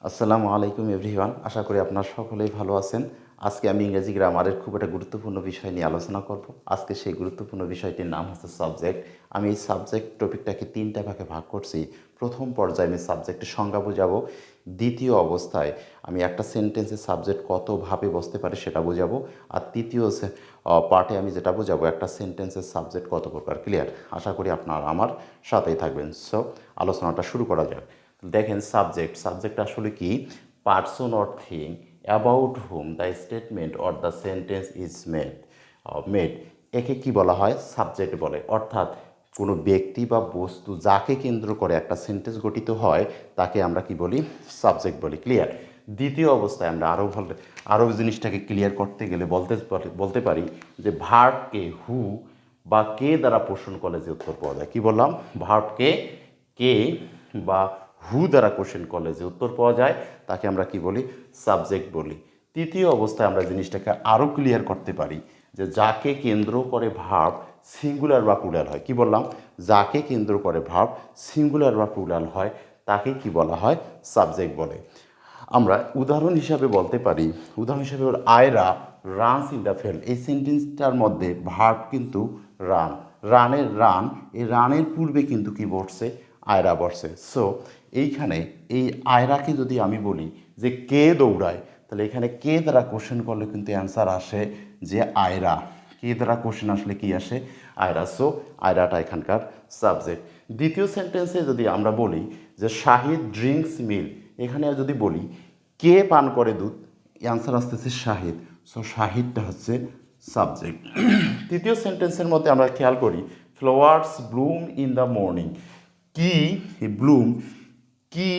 আসসালামু আলাইকুম এভরিওয়ান। আশা করি আপনারা সকলেই ভালো আছেন। আজকে আমি ইংরেজি গ্রামারের খুব একটা গুরুত্বপূর্ণ বিষয় নিয়ে আলোচনা করব। আজকে সেই গুরুত্বপূর্ণ বিষয়টির নাম হচ্ছে সাবজেক্ট। আমি এই সাবজেক্ট টপিকটাকে 3টা ভাগে ভাগ করছি। প্রথম পর্যায়ে আমি সাবজেক্টের সংজ্ঞা বোঝাবো। দ্বিতীয় অবস্থায় আমি একটা সেন্টেন্সের সাবজেক্ট কতভাবে বসতে পারে সেটা বোঝাবো। আর তৃতীয় পার্টে আমি যেটা বোঝাবো একটা সেন্টেন্সের সাবজেক্ট কত প্রকার। ক্লিয়ার? আশা করি আপনারা আমার সাথেই থাকবেন। সো আলোচনাটা শুরু করা যাক। দেখেন, সাবজেক্ট আসলে কি? Person or thing about hmm the statement or the sentence is made একে কি বলা হয়? সাবজেক্ট বলে। অর্থাৎ কোনো ব্যক্তি বা বস্তু যাকে কেন্দ্র করে একটা সেন্টেন্স গঠিত হয় তাকে আমরা কি বলি? সাবজেক্ট বলি। ক্লিয়ার? দ্বিতীয় অবস্থায় আমরা আরও জিনিসটাকে ক্লিয়ার করতে গেলে বলতে পারি যে ভার্বকে হু বা কে দ্বারা পোষণ করলে যে উত্তর পাওয়া যায়। কি বললাম? ভার্বকে কে বা হু দ্বারা কোশ্চেন করলে যে উত্তর পাওয়া যায় তাকে আমরা কি বলি? সাবজেক্ট বলি। তৃতীয় অবস্থায় আমরা জিনিসটাকে আরও ক্লিয়ার করতে পারি যে যাকে কেন্দ্র করে ভার্ব সিঙ্গুলার বা প্লুরাল হয়। কি বললাম? যাকে কেন্দ্র করে ভার্ব সিঙ্গুলার বা প্লুরাল হয় তাকে কি বলা হয়? সাবজেক্ট বলে। আমরা উদাহরণ হিসাবে বলতে পারি, Ayra runs in the field. এই সেন্টেন্সটার মধ্যে ভার্ব কিন্তু রান। এই রানের পূর্বে কিন্তু কি বসছে? আয়রা বসছে। সো এইখানে এই আয়রাকে যদি আমি বলি যে কে দৌড়ায়, তাহলে এখানে কে দ্বারা কোশ্চেন করলে কিন্তু অ্যান্সার আসে যে আয়রা। কে দ্বারা কোশ্চেন আসলে কি আসে? আয়রা। সো আয়রাটা এখানকার সাবজেক্ট। দ্বিতীয় সেন্টেন্সে যদি আমরা বলি যে শাহিদ ড্রিঙ্কস মিল্ক, এখানে যদি বলি কে পান করে দুধ, অ্যান্সার আসতেছে শাহিদ। সো শাহিদটা হচ্ছে সাবজেক্ট। তৃতীয় সেন্টেন্সের মধ্যে আমরা খেয়াল করি flowers Bloom in the morning. কি ব্লুম, কি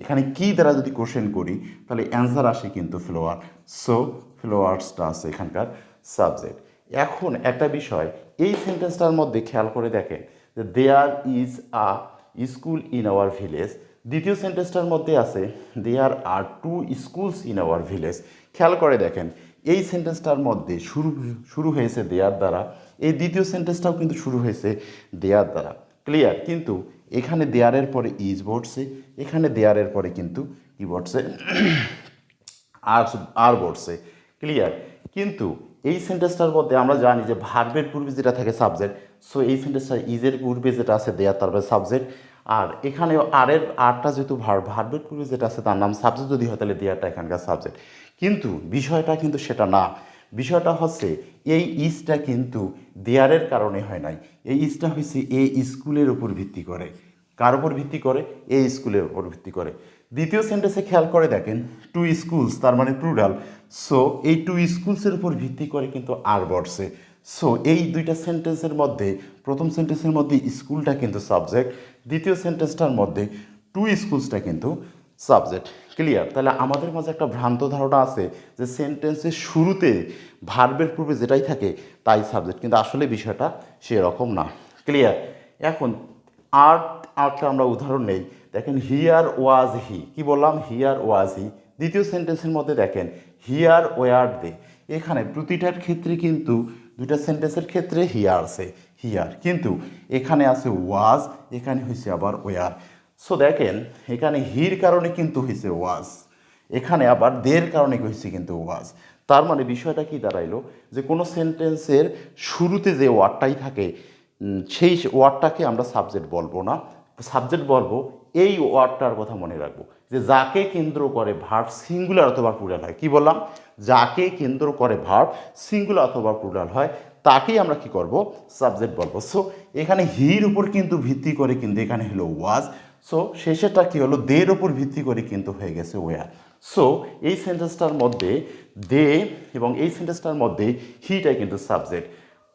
এখানে কি দ্বারা যদি কোশ্চেন করি তাহলে অ্যান্সার আসে কিন্তু ফ্লাওয়ার। সো ফ্লাওয়ার্সটা আছে এখানকার সাবজেক্ট। এখন একটা বিষয়, এই সেন্টেন্সটার মধ্যে খেয়াল করে দেখেন যে there is a school in our village. দ্বিতীয় সেন্টেন্সটার মধ্যে আছে there are 2 schools in our village. খেয়াল করে দেখেন এই সেন্টেন্সটার মধ্যে শুরু হয়েছে দেয়ার দ্বারা, এই দ্বিতীয় সেন্টেন্সটাও কিন্তু শুরু হয়েছে দেয়ার দ্বারা। ক্লিয়ার? কিন্তু এখানে দেয়ারের পরে ইজ বসছে, এখানে দেয়ারের পরে কিন্তু কি বসছে? আর বসছে। ক্লিয়ার? কিন্তু এই সেন্টেন্সটার মধ্যে আমরা জানি যে ভার্বের পূর্বে যেটা থাকে সাবজেক্ট। সো এই সেন্টেন্সটা ইজের পূর্বে যেটা আছে দেয়ার, তারপরে সাবজেক্ট। আর এখানে আরটা যেহেতু ভার্বের পূর্বে যেটা আছে তার নাম সাবজেক্ট যদি হয় তাহলে দেয়ারটা এখানকার সাবজেক্ট। কিন্তু বিষয়টা কিন্তু সেটা না। বিষয়টা হচ্ছে এই ইজটা কিন্তু দেয়ারের কারণে হয় নাই। এই ইজটা হয়েছে এই স্কুলের উপর ভিত্তি করে। কার উপর ভিত্তি করে? এই স্কুলের উপর ভিত্তি করে। দ্বিতীয় সেন্টেন্সে খেয়াল করে দেখেন 2 স্কুলস, তার মানে প্লুরাল। সো এই 2 স্কুলসের উপর ভিত্তি করে কিন্তু আর বসছে। সো এই দুইটা সেন্টেন্সের মধ্যে প্রথম সেন্টেন্সের মধ্যে স্কুলটা কিন্তু সাবজেক্ট, দ্বিতীয় সেন্টেন্সটার মধ্যে 2 স্কুলসটা কিন্তু সাবজেক্ট। ক্লিয়ার? তাহলে আমাদের মাঝে একটা ভ্রান্ত ধারণা আছে যে সেন্টেন্সের শুরুতে ভার্বের পূর্বে যেটাই থাকে তাই সাবজেক্ট, কিন্তু আসলে বিষয়টা সেরকম না। ক্লিয়ার? এখন আরটা আমরা উদাহরণ নেই। দেখেন হিয়ার ওয়াজ হি। কি বললাম? হিয়ার ওয়াজ হি। দ্বিতীয় সেন্টেন্সের মধ্যে দেখেন হিয়ার ওয়ার দে। এখানে প্রতিটার ক্ষেত্রে কিন্তু দুইটা সেন্টেন্সের ক্ষেত্রে হিয়ার আছে, হিয়ার, কিন্তু এখানে আছে ওয়াজ, এখানে হয়েছে আবার ওয়ার। সো দেখেন এখানে হির কারণে কিন্তু হয়েছে ওয়াজ, এখানে আবার দের কারণে হয়েছে কিন্তু ওয়াজ। তার মানে বিষয়টা কি দাঁড়াইলো যে কোনো সেন্টেন্সের শুরুতে যে ওয়ার্ডটাই থাকে সেই ওয়ার্ডটাকে আমরা সাবজেক্ট বলবো না, সাবজেক্ট বলবো এই ওয়ার্ডটার কথা মনে রাখবো যে যাকে কেন্দ্র করে ভার্ব সিঙ্গুলার অথবা প্লুরাল হয়। কি বললাম? যাকে কেন্দ্র করে ভার্ব সিঙ্গুলার অথবা প্লুরাল হয় তাকেই আমরা কি করব? সাবজেক্ট বলবো। সো এখানে হির উপর কিন্তু ভিত্তি করে কিন্তু এখানে হলো ওয়াজ। সো শেষেরটা কি হলো? দের উপর ভিত্তি করে কিন্তু হয়ে গেছে ওয়ার। সো এই সেন্টেন্সটার মধ্যে দে এবং এই সেন্টেন্সটার মধ্যে হিটাই কিন্তু সাবজেক্ট।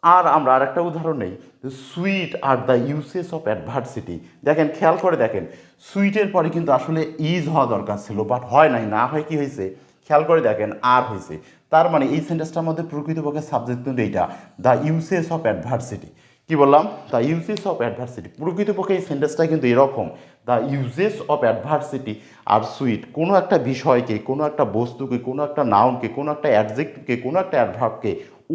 আর আমরা আরেকটা উদাহরণ নেই, sweet are the uses of adversity. দেখেন খেয়াল করে দেখেন সুইটের পরে কিন্তু আসলে ইজ হওয়া দরকার ছিল, বাট হয় নাই। না হয় কি হয়েছে? খেয়াল করে দেখেন আর হয়েছে। তার মানে এই সেন্টেন্সটার মধ্যে প্রকৃতপক্ষে সাবজেক্ট কিন্তু এইটা, দ্য ইউসেস অফ অ্যাডভার্সিটি। কি বললাম? The uses of adversity. প্রকৃতপক্ষে এই সেন্টেন্সটা কিন্তু এরকম, the uses of adversity are sweet. কোনো একটা বিষয়কে, কোনো একটা বস্তুকে, কোনো একটা নাউনকে, কোনো একটা অ্যাডজেক্টিভকে, কোনো একটা অ্যাডভার্বকে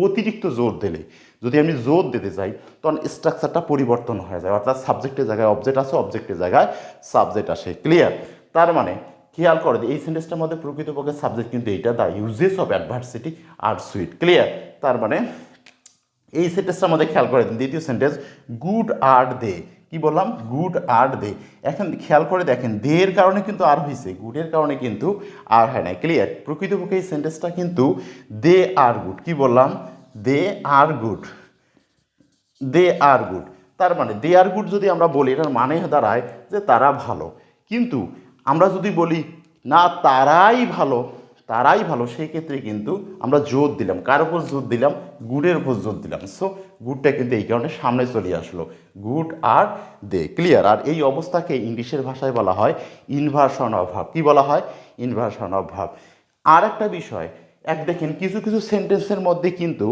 অতিরিক্ত জোর দিলে, যদি আমি জোর দিতে চাই তখন স্ট্রাকচারটা পরিবর্তন হয়ে যায়। অর্থাৎ সাবজেক্টের জায়গায় অবজেক্ট আসে, অবজেক্টের জায়গায় সাবজেক্ট আসে। ক্লিয়ার? তার মানে খেয়াল করে এই সেন্টেন্সটার মধ্যে প্রকৃতপক্ষে সাবজেক্ট কিন্তু এইটা, the uses of adversity are sweet. Clear? তার মানে এই সেন্টেন্সটার মধ্যে খেয়াল করে দ্বিতীয় সেন্টেন্স, গুড আর দে। কি বললাম? গুড আর দে। এখন খেয়াল করে দেখেন, দে এর কারণে কিন্তু আর হয়েছে, গুডের কারণে কিন্তু আর হয় নাই। ক্লিয়ার? প্রকৃতপক্ষে এই সেন্টেন্সটা কিন্তু দে আর গুড। কি বললাম? দে আর গুড, দে আর গুড। তার মানে দে আর গুড যদি আমরা বলি, এটার মানে দাঁড়ায় যে তারা ভালো। কিন্তু আমরা যদি বলি না তারাই ভালো, তারাই ভালো, সেই ক্ষেত্রে কিন্তু আমরা জোর দিলাম, কার উপর জোর দিলাম? গুডের উপর জোর দিলাম। সো গুডটা কিন্তু এই কারণে সামনে চলে আসলো, গুড আর দে। ক্লিয়ার? আর এই অবস্থাকে ইংলিশের ভাষায় বলা হয় ইনভার্সন অফ ভার্ব। কি বলা হয়? Inversion of verb. আর একটা বিষয়, দেখেন কিছু কিছু সেন্টেন্সের মধ্যে কিন্তু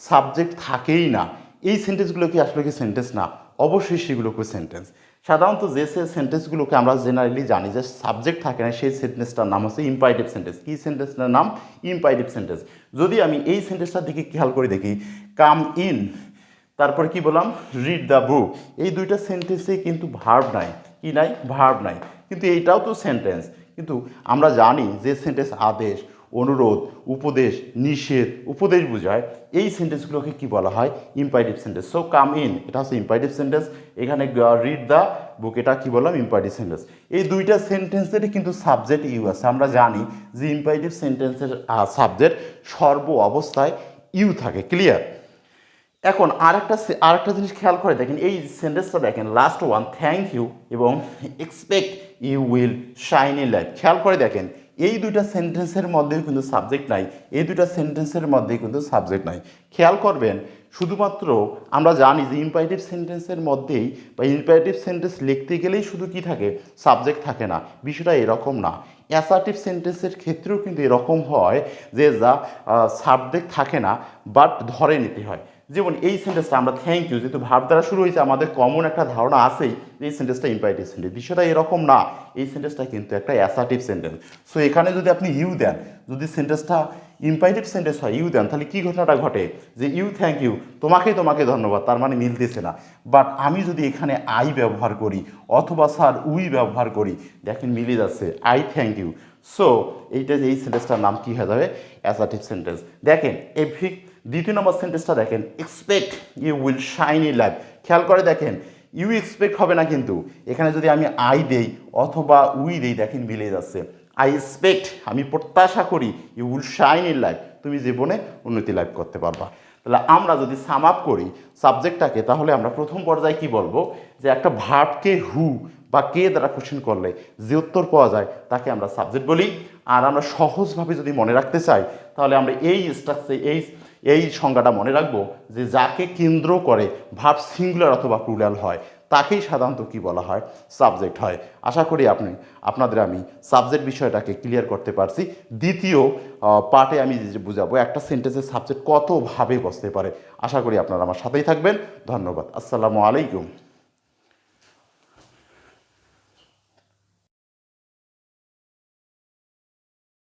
সাবজেক্ট থাকেই না। এই সেন্টেন্সগুলো কি আসলে কি সেন্টেন্স না? অবশ্যই সেগুলোকে সেন্টেন্স। সাধারণত যে সেন্টেন্সগুলোকে আমরা জেনারেলি জানি যে সাবজেক্ট থাকে না, সেই সেন্টেন্সটার নাম হচ্ছে ইম্পারেটিভ সেন্টেন্স। কি সেন্টেন্সটার নাম? Imperative sentence. যদি আমি এই সেন্টেন্সটার দিকে খেয়াল করে দেখি, কাম ইন, তারপরে কি বললাম? রিড দ্য বুক। এই দুইটা সেন্টেন্সে কিন্তু ভার্ব নাই। কি নাই? ভার্ব নাই। কিন্তু এইটাও তো সেন্টেন্স। কিন্তু আমরা জানি যে সেন্টেন্স আদেশ, অনুরোধ, উপদেশ, নিষেধ, উপদেশ বোঝায়, এই সেন্টেন্সগুলোকে কি বলা হয়? Imperative sentence. So come in, এটা হচ্ছে ইম্পারেটিভ সেন্টেন্স। এখানে রিড দ্য বুক, এটা কি বললাম? Imperative sentence. এই দুইটা সেন্টেন্সেরই কিন্তু সাবজেক্ট ইউ আছে। আমরা জানি যে ইম্পারেটিভ সেন্টেন্সের সাবজেক্ট সর্ব অবস্থায় ইউ থাকে। ক্লিয়ার? এখন আরেকটা জিনিস খেয়াল করে দেখেন, এই সেন্টেন্সটা দেখেন, লাস্ট ওয়ান, থ্যাংক ইউ এবং expect you will shine in life. খেয়াল করে দেখেন, এই দুইটা সেন্টেন্সের মধ্যেও কিন্তু সাবজেক্ট নাই, এই দুইটা সেন্টেন্সের মধ্যেই কিন্তু সাবজেক্ট নাই। খেয়াল করবেন, শুধুমাত্র আমরা জানি যে ইম্পারেটিভ সেন্টেন্সের মধ্যেই বা ইম্পারেটিভ সেন্টেন্স লিখতে গেলেই শুধু কি থাকে? সাবজেক্ট থাকে না। বিষয়টা এরকম না। অ্যাসার্টিভ সেন্টেন্সের ক্ষেত্রেও কিন্তু এরকম হয় যে যা সাবজেক্ট থাকে না, বাট ধরে নিতে হয়। যেমন এই সেন্টেন্সটা আমরা থ্যাংক ইউ, যেহেতু ভার্ব দ্বারা শুরু হয়েছে, আমাদের কমন একটা ধারণা আছেই যে এই সেন্টেন্সটা ইম্পারেটিভ সেন্টেন্স। বিষয়টা এরকম না, এই সেন্টেন্সটা কিন্তু একটা অ্যাসার্টিভ সেন্টেন্স। সো এখানে যদি আপনি ইউ দেন, যদি সেন্টেন্সটা ইম্পারেটিভ সেন্টেন্স হয়, ইউ দেন, তাহলে কি ঘটনাটা ঘটে? যে ইউ থ্যাংক ইউ, তোমাকে ধন্যবাদ, তার মানে মিলতেছে না। বাট আমি যদি এখানে আই ব্যবহার করি অথবা স্যার উই ব্যবহার করি, দেখেন মিলে যাচ্ছে, আই থ্যাংক ইউ। সো এই সেন্টেন্সটার নাম কি হয়ে যাবে? Assertive sentence. দেখেন দ্বিতীয় নম্বর সেন্টেন্সটা দেখেন, expect you will shine in life. খেয়াল করে দেখেন, ইউ এক্সপেক্ট হবে না, কিন্তু এখানে যদি আমি আই দেই অথবা উই দেই, দেখেন মিলে যাচ্ছে। আই এক্সপেক্ট, আমি প্রত্যাশা করি, you will shine in life, তুমি জীবনে উন্নতি লাভ করতে পারবা। তাহলে আমরা যদি সাম আপ করি সাবজেক্টটাকে, তাহলে আমরা প্রথম পর্যায়ে কি বলবো? যে একটা ভার্বকে হু বা কে দ্বারা কোশ্চেন করলে যে উত্তর পাওয়া যায় তাকে আমরা সাবজেক্ট বলি। আর আমরা সহজভাবে যদি মনে রাখতে চাই, তাহলে আমরা এই স্ট্রাকচার এই সংজ্ঞাটা মনে রাখবো যে যাকে কেন্দ্র করে ভার্ব সিঙ্গুলার অথবা প্লুরাল হয়, তাকেই সাধারণত কি বলা হয়? সাবজেক্ট হয়। আশা করি আপনাদের আমি সাবজেক্ট বিষয়টাকে ক্লিয়ার করতে পারছি। দ্বিতীয় পার্টে আমি যে বুঝাবো একটা সেন্টেন্সের সাবজেক্ট কতভাবে বসতে পারে। আশা করি আপনারা আমার সাথেই থাকবেন। ধন্যবাদ। আসসালামু আলাইকুম।